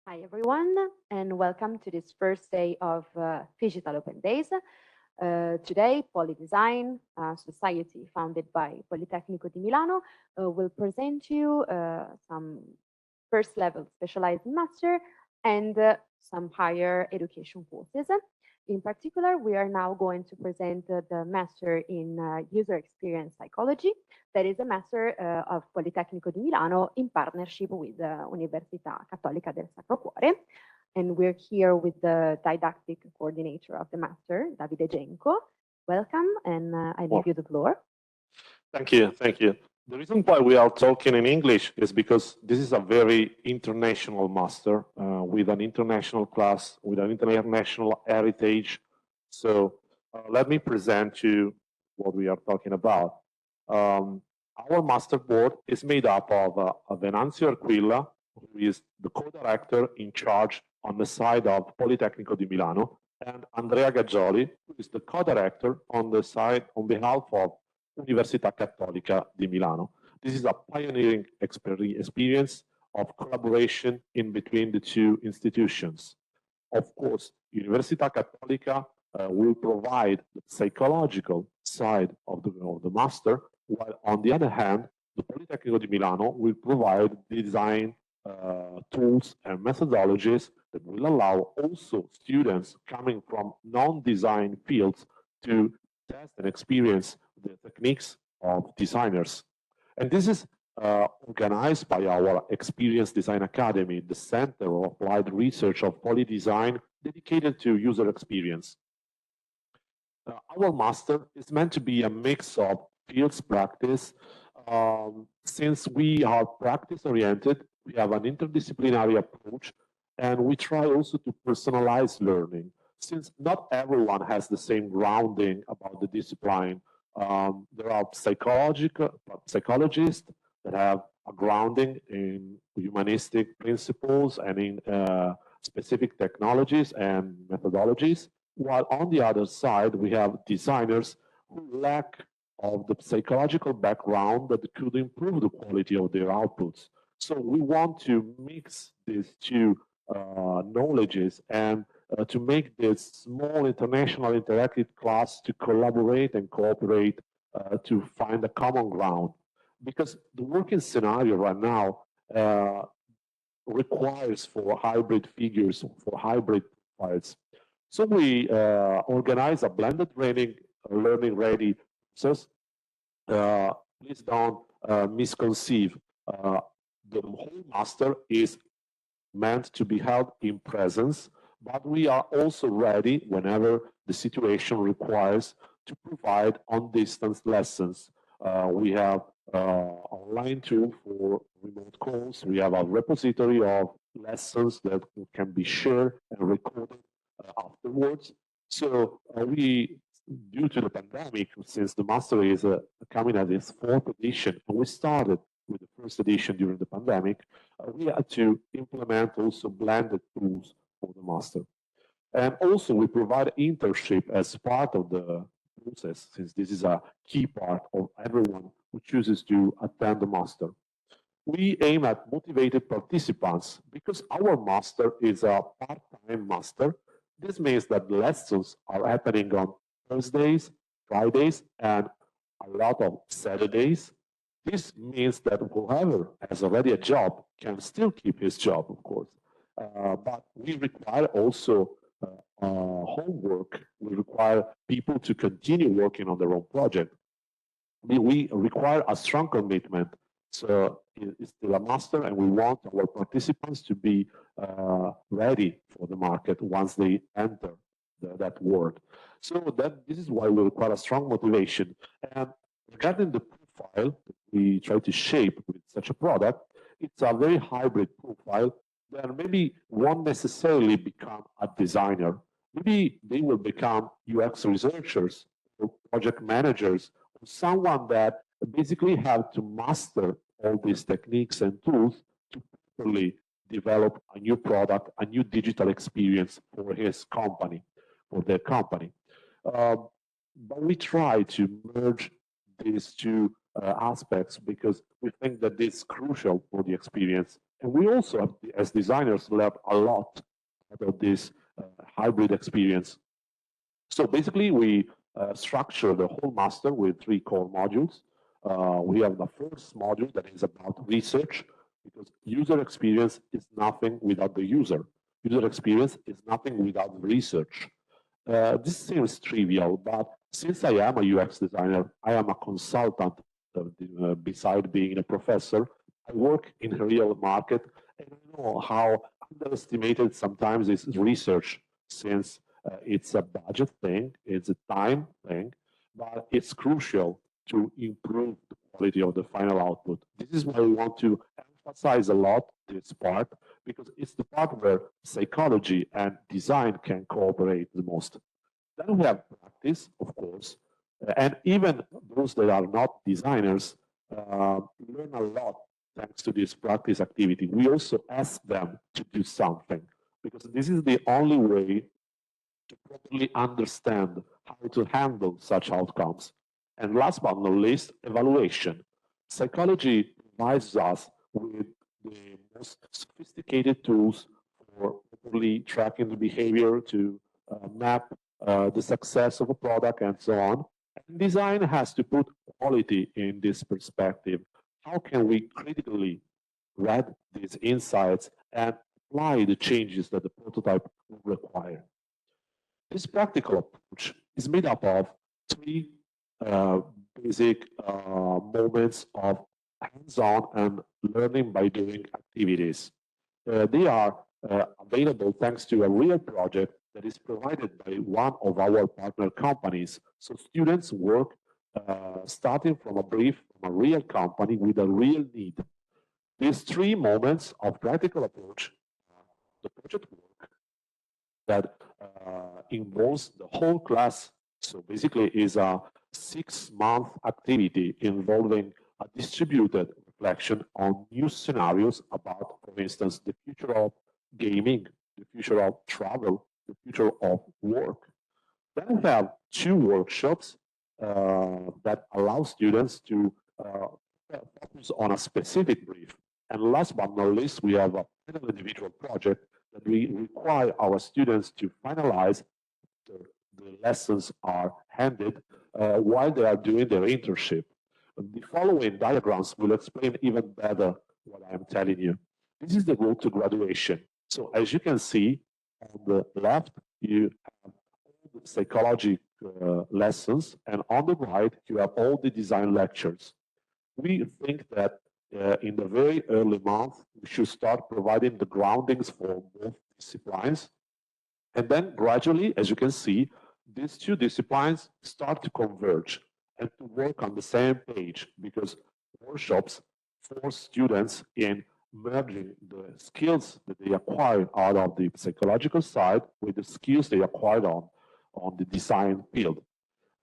Hi, everyone, and welcome to this first day of Digital Open Days. Today, POLI.design, a society founded by Politecnico di Milano, will present you some first level specialized master and some higher education courses. In particular, we are now going to present the master in user experience psychology. That is a master of Politecnico di Milano in partnership with Università Cattolica del Sacro Cuore. And we're here with the didactic coordinator of the master, Davide Genco. Welcome, and I leave you the floor. Thank you, thank you. The reason why we are talking in English is because this is a very international master with an international class, with an international heritage. So let me present you what we are talking about. Our master board is made up of Venanzio Arquilla, who is the co-director in charge on the side of Politecnico di Milano, and Andrea Gaggioli, who is the co-director on the side on behalf of Università Cattolica di Milano. This is a pioneering experience of collaboration in between the two institutions. Of course, Università Cattolica will provide the psychological side of the master, while on the other hand, the Politecnico di Milano will provide design tools and methodologies that will allow also students coming from non-design fields to test and experience the techniques of designers. And this is organized by our Experience Design Academy, the Center of Applied Research of POLI.design, dedicated to user experience. Our master is meant to be a mix of fields practice. Since we are practice-oriented, we have an interdisciplinary approach, and we try also to personalize learning. Since not everyone has the same grounding about the discipline, there are psychologists that have a grounding in humanistic principles and in specific technologies and methodologies, while on the other side, we have designers who lack of the psychological background that could improve the quality of their outputs. So we want to mix these two knowledges and to make this small international interactive class to collaborate and cooperate to find a common ground. Because the working scenario right now requires for hybrid figures, for hybrid files. So we organize a blended learning ready process. Please don't misconceive. The whole master is meant to be held in presence, but we are also ready whenever the situation requires to provide on-distance lessons. We have online tool for remote calls. We have a repository of lessons that can be shared and recorded afterwards. So due to the pandemic, since the master is coming at its fourth edition, and we started with the first edition during the pandemic, we had to implement also blended tools for the master. And also we provide internship as part of the process, since this is a key part of everyone who chooses to attend the master. We aim at motivated participants because our master is a part-time master. This means that lessons are happening on Thursdays, Fridays, and a lot of Saturdays. This means that whoever has already a job can still keep his job, of course. But we require also homework. We require people to continue working on their own project. We require a strong commitment. So it's still a master, and we want our participants to be ready for the market once they enter that world. So this is why we require a strong motivation. And regarding the profile that we try to shape with such a product, it's a very hybrid profile that maybe won't necessarily become a designer. Maybe they will become UX researchers or project managers, or someone that basically have to master all these techniques and tools to properly develop a new product, a new digital experience for his company, for their company. But we try to merge these two aspects because we think that this is crucial for the experience. And we also, as designers, learn a lot about this hybrid experience. So basically, we structure the whole master with three core modules. We have the first module that is about research, because user experience is nothing without the user. User experience is nothing without research. This seems trivial, but since I am a UX designer, I am a consultant beside being a professor. I work in a real market, and I know how underestimated sometimes is research, since it's a budget thing, it's a time thing, but it's crucial to improve the quality of the final output. This is why we want to emphasize a lot this part, because it's the part where psychology and design can cooperate the most. Then we have practice, of course, and even those that are not designers learn a lot thanks to this practice activity. We also ask them to do something, because this is the only way to properly understand how to handle such outcomes. And last but not least, evaluation. Psychology provides us with the most sophisticated tools for properly tracking the behavior, to map the success of a product, and so on. And design has to put quality in this perspective. How can we critically read these insights and apply the changes that the prototype will require? This practical approach is made up of three uh, basic moments of hands-on and learning by doing activities. They are available thanks to a real project that is provided by one of our partner companies. So students work starting from a brief from a real company with a real need. These three moments of practical approach, the project work that involves the whole class. So basically is a 6-month activity involving a distributed reflection on new scenarios about, for instance, the future of gaming, the future of travel, the future of work. Then we have 2 workshops that allow students to focus on a specific brief. And last but not least, we have a final individual project that we require our students to finalize after the lessons are handed while they are doing their internship. The following diagrams will explain even better what I am telling you. This is the road to graduation. So as you can see, on the left, you have all the psychology lessons, and on the right, you have all the design lectures. We think that in the very early month, we should start providing the groundings for both disciplines. And then gradually, as you can see, these 2 disciplines start to converge and to work on the same page, because workshops force students in merging the skills that they acquired out of the psychological side with the skills they acquired on the design field.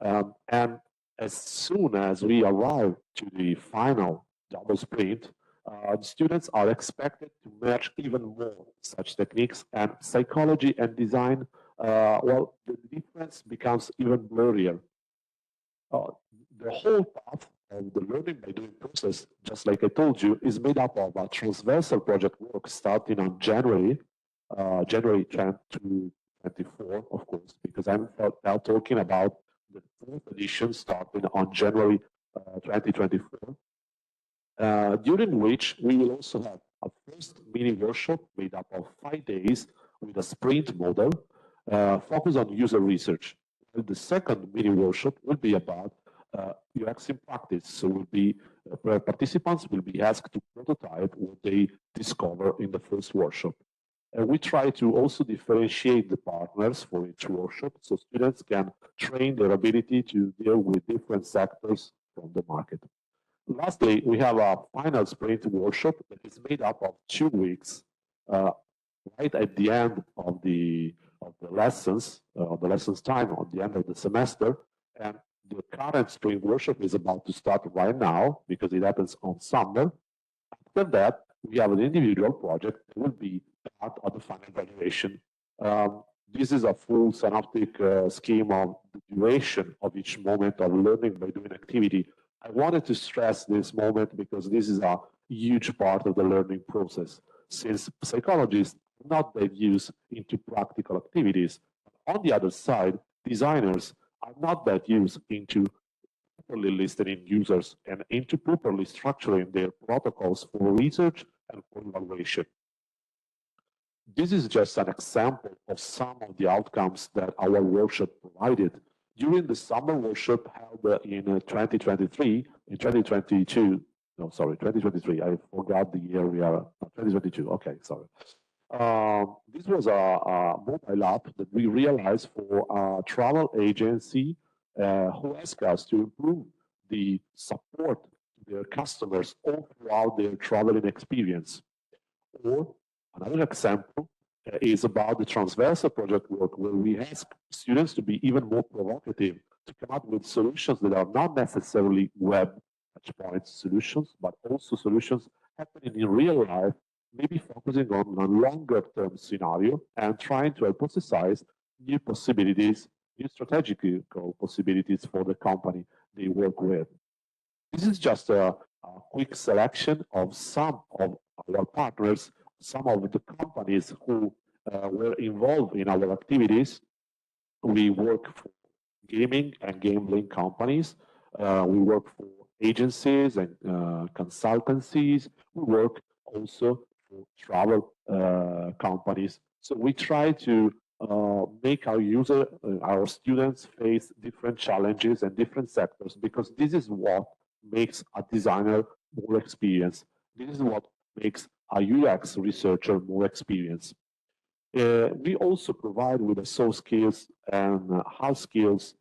And as soon as we arrive to the final double sprint, the students are expected to merge even more such techniques, and psychology and design, well, the difference becomes even blurrier. The whole path of the learning by doing process, just like I told you, is made up of a transversal project work starting on January 10th to 24, of course, because I'm now talking about the 4th edition starting on January 2024, during which we will also have a first mini workshop made up of 5 days with a sprint model focused on user research. And the second mini workshop will be about UX in practice. So participants will be asked to prototype what they discover in the first workshop. And we try to also differentiate the partners for each workshop so students can train their ability to deal with different sectors from the market. Lastly, we have a final sprint workshop that is made up of 2 weeks, right at the end of the lessons, the lessons time, at the end of the semester. And the current sprint workshop is about to start right now because it happens on summer. After that, we have an individual project that will be part of the final evaluation. This is a full synoptic scheme of the duration of each moment of learning by doing activity I wanted to stress this moment because this is a huge part of the learning process, since psychologists are not that used into practical activities. On the other side, designers are not that used into properly listening users and into properly structuring their protocols for research and for evaluation. This is just an example of some of the outcomes that our workshop provided. During the summer workshop held in 2023, in 2022, no, sorry, 2023, I forgot the year we are, 2022, okay, sorry. This was a mobile app that we realized for a travel agency who asked us to improve the support to their customers all throughout their traveling experience. Or another example is about the transversal project work, where we ask students to be even more provocative, to come up with solutions that are not necessarily web touchpoint solutions, but also solutions happening in real life, maybe focusing on a longer term scenario and trying to hypothesize new possibilities, new strategical possibilities for the company they work with. This is just a quick selection of some of our partners, some of the companies who were involved in our activities. We work for gaming and gambling companies. We work for agencies and consultancies. We work also for travel companies. So we try to make our students face different challenges and different sectors, because this is what makes a designer more experienced. This is what makes a UX researcher more experienced. We also provide with a soft skills and hard skills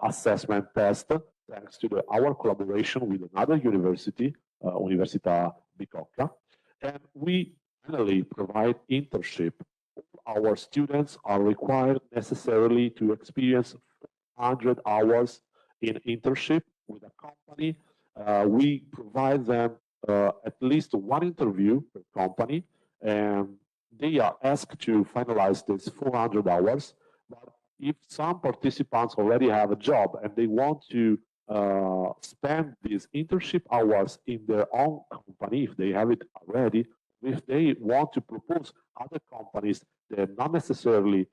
assessment test, thanks to our collaboration with another university, Università Bicocca. And we finally provide internship. Our students are required necessarily to experience 100 hours in internship with a company. We provide them at least one interview per company, and they are asked to finalize this 400 hours. But if some participants already have a job and they want to spend these internship hours in their own company, if they have it already, if they want to propose other companies that not necessarily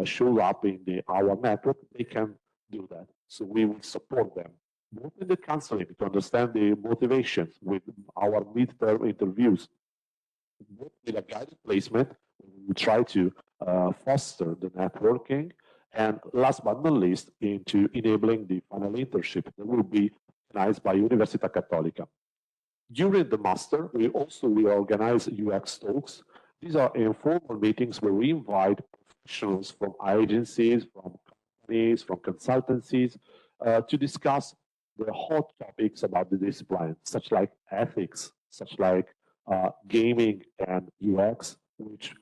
show up in our network, they can do that. So we will support them, both in the counseling to understand the motivations with our midterm interviews, both with a guided placement. We try to foster the networking, and last but not least, into enabling the final internship that will be organized by Università Cattolica. During the master, we organize UX talks. These are informal meetings where we invite professionals from agencies, from companies, from consultancies, to discuss the hot topics about the discipline, such like ethics, such like gaming and UX, which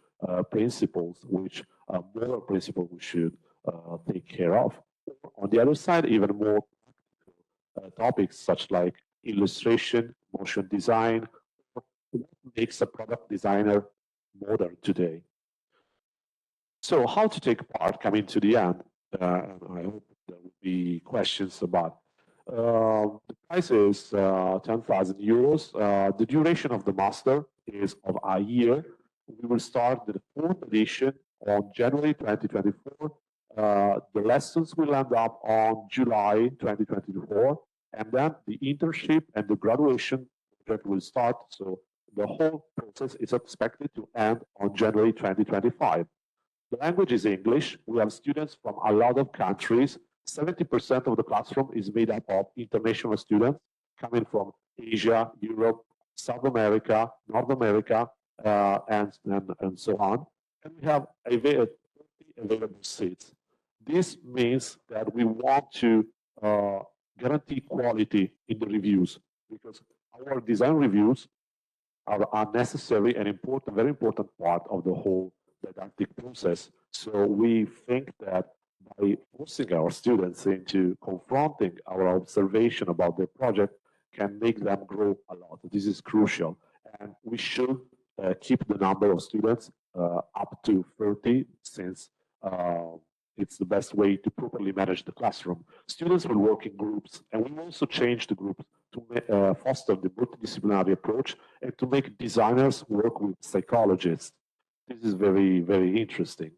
principles, which moral principles we should take care of. On the other side, even more topics such like illustration, motion design, what makes a product designer modern today. So how to take part, coming to the end, I hope there will be questions about. The price is 10,000 euros. The duration of the master is of a year. We will start the fourth edition on January 2024. The lessons will end up on July 2024. And then the internship and the graduation project will start. So the whole process is expected to end on January 2025. The language is English. We have students from a lot of countries. 70% of the classroom is made up of international students coming from Asia, Europe, South America, North America, and so on. And we have available seats. This means that we want to guarantee quality in the reviews, because our design reviews are a necessary and important, very important part of the whole didactic process. So we think that by forcing our students into confronting our observation about their project can make them grow a lot. This is crucial. And we should keep the number of students up to 30, since it's the best way to properly manage the classroom. Students will work in groups, and we also change the groups to foster the multidisciplinary approach and to make designers work with psychologists. This is very, very interesting.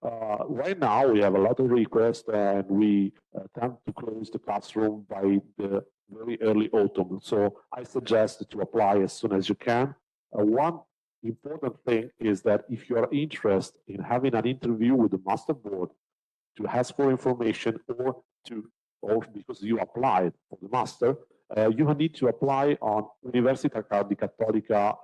Right now, we have a lot of requests, and we tend to close the classroom by the very early autumn. So I suggest to apply as soon as you can. One important thing is that if you are interested in having an interview with the master board to ask for information or because you applied for the master, you need to apply on Università di Cattolica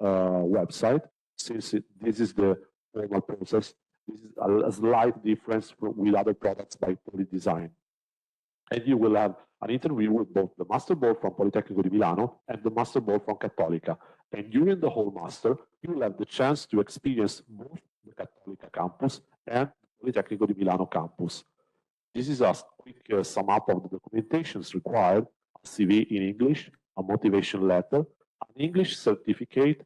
website, since this is the formal process. This is a slight difference with other products by POLI.design. And you will have an interview with both the master board from Politecnico di Milano and the master board from Cattolica. And during the whole master, you will have the chance to experience both the Cattolica campus and the Politecnico di Milano campus. This is a quick sum up of the documentations required: a CV in English, a motivation letter, an English certificate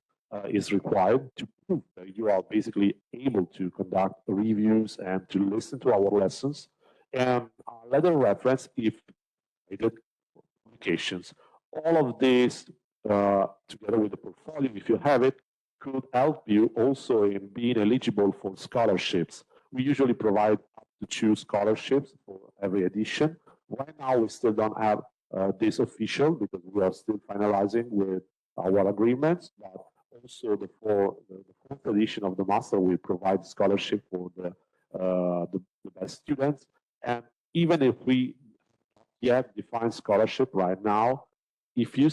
is required to prove that you are basically able to conduct reviews and to listen to our lessons, and a letter reference if needed publications. All of this, together with the portfolio, if you have it, could help you also in being eligible for scholarships. We usually provide up to 2 scholarships for every edition. Right now, we still don't have this official because we are still finalizing with our agreements, but also the fourth edition of the master will provide scholarship for the best students. And even if we yet define scholarship right now, if you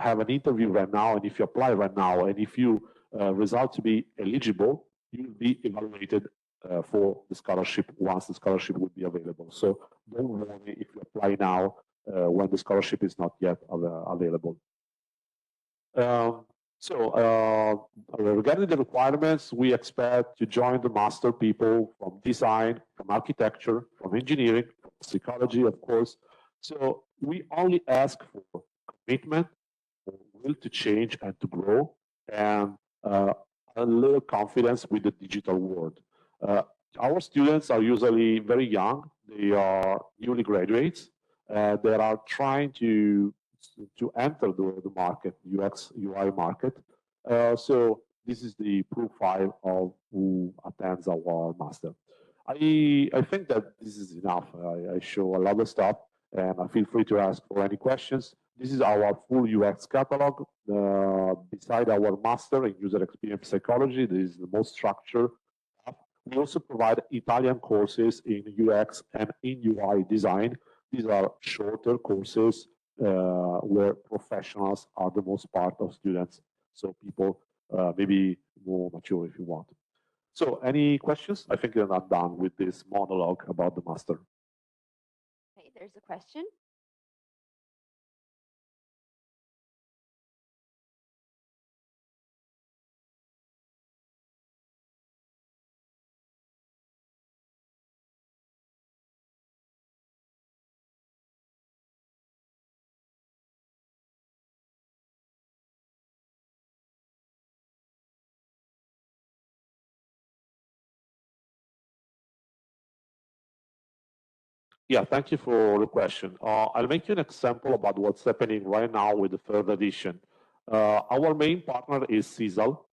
have an interview right now and if you apply right now and if you result to be eligible, you will be evaluated for the scholarship once the scholarship will be available. So don't worry if you apply now when the scholarship is not yet available. Regarding the requirements, we expect to join the master people from design, from architecture, from engineering, from psychology, of course. So we only ask for commitment, for will to change and to grow, and a little confidence with the digital world. Our students are usually very young. They are newly graduates. They are trying to enter the market, UX, UI market. So this is the profile of who attends our master. I think that this is enough. I show a lot of stuff, and I feel free to ask for any questions. This is our full UX catalog. Beside our master in user experience psychology, this is the most structured. We also provide Italian courses in UX and in UI design. These are shorter courses where professionals are the most part of students. So people maybe more mature if you want. So any questions? I think we're not done with this monologue about the master. Okay, there's a question. Yeah, thank you for the question. I'll make you an example about what's happening right now with the third edition. Our main partner is CISAL.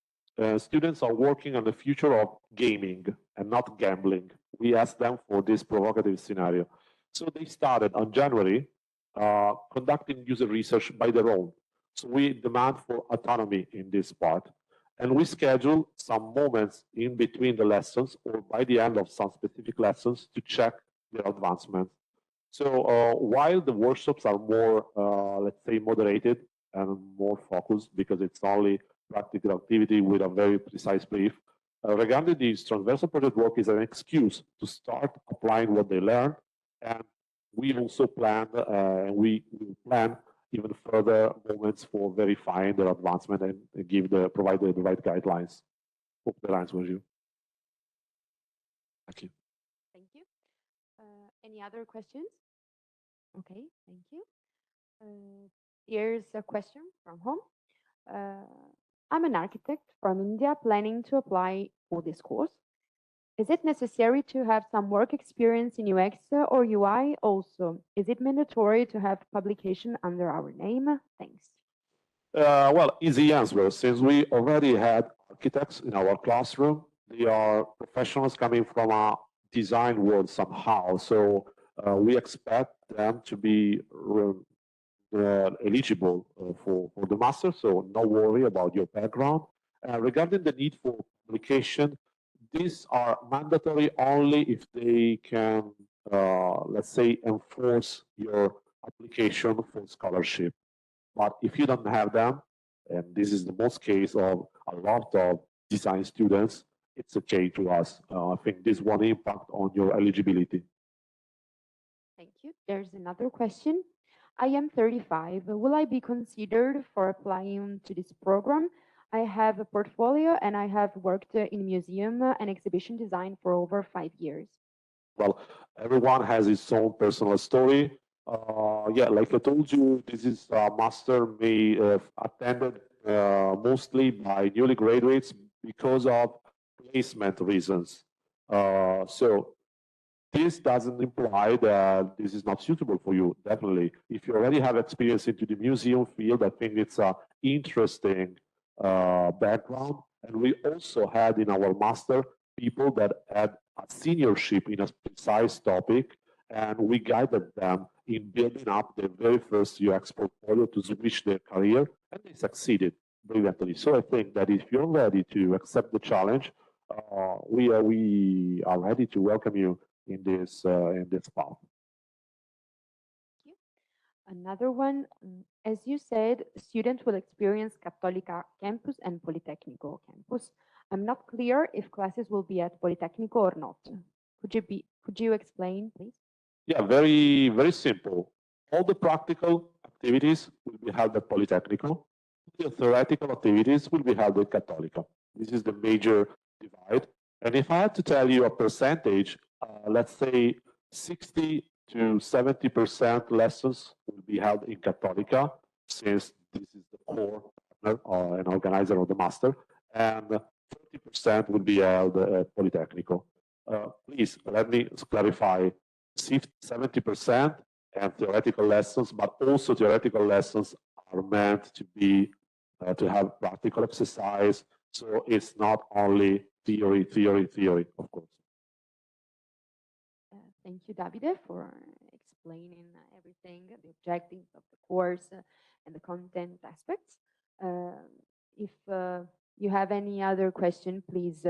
Students are working on the future of gaming and not gambling. We asked them for this provocative scenario. So they started on January conducting user research by their own. So we demand for autonomy in this part. And we schedule some moments in between the lessons or by the end of some specific lessons to check their advancement. So while the workshops are more, let's say, moderated and more focused because it's only practical activity with a very precise brief, regarding this transversal project work is an excuse to start applying what they learned. And we also plan, we plan even further moments for verifying their advancement and provide the right guidelines. Hope that answers you. Thank you. Thank you. Any other questions? Okay, thank you. Here's a question from home. I'm an architect from India planning to apply for this course. Is it necessary to have some work experience in UX or UI also? Is it mandatory to have publication under our name? Thanks. Well, easy answer. Since we already had architects in our classroom, they are professionals coming from a design world somehow. So we expect them to be eligible for the master. So no worry about your background. Regarding the need for publication, these are mandatory only if they can, let's say, enforce your application for scholarship. But if you don't have them, and this is the most case of a lot of design students, it's okay to us. I think this won't impact on your eligibility. Thank you. There's another question. I am 35. Will I be considered for applying to this program? I have a portfolio and I have worked in museum and exhibition design for over 5 years. Well, everyone has his own personal story. Yeah, like I told you, this is a master may attended mostly by newly graduates because of placement reasons. So this doesn't imply that this is not suitable for you. Definitely, if you already have experience into the museum field, I think it's a interesting background. And we also had in our master people that had a seniorship in a precise topic, and we guided them in building up their very first UX portfolio to switch their career, and they succeeded brilliantly. So I think that if you're ready to accept the challenge, we are ready to welcome you in this path. Thank you. Another one, as you said, students will experience Cattolica campus and Politecnico campus. I'm not clear if classes will be at Politecnico or not. Could you explain, please? Yeah, very simple. All the practical activities will be held at Politecnico. The theoretical activities will be held at Cattolica. This is the major divide. And if I had to tell you a percentage, let's say 60 to 70% lessons will be held in Cattolica, since this is the core partner or an organizer of the master, and 30% will be held at Politecnico. Please let me clarify: 70% and theoretical lessons, but also theoretical lessons are meant to be to have practical exercise. So it's not only theory, of course. Thank you, Davide, for explaining everything, the objectives of the course and the content aspects. If you have any other question, please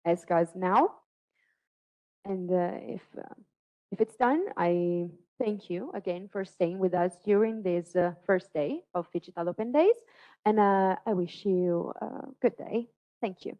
ask us now. And if it's done, I thank you again for staying with us during this first day of Digital Open Days. And I wish you a good day. Thank you.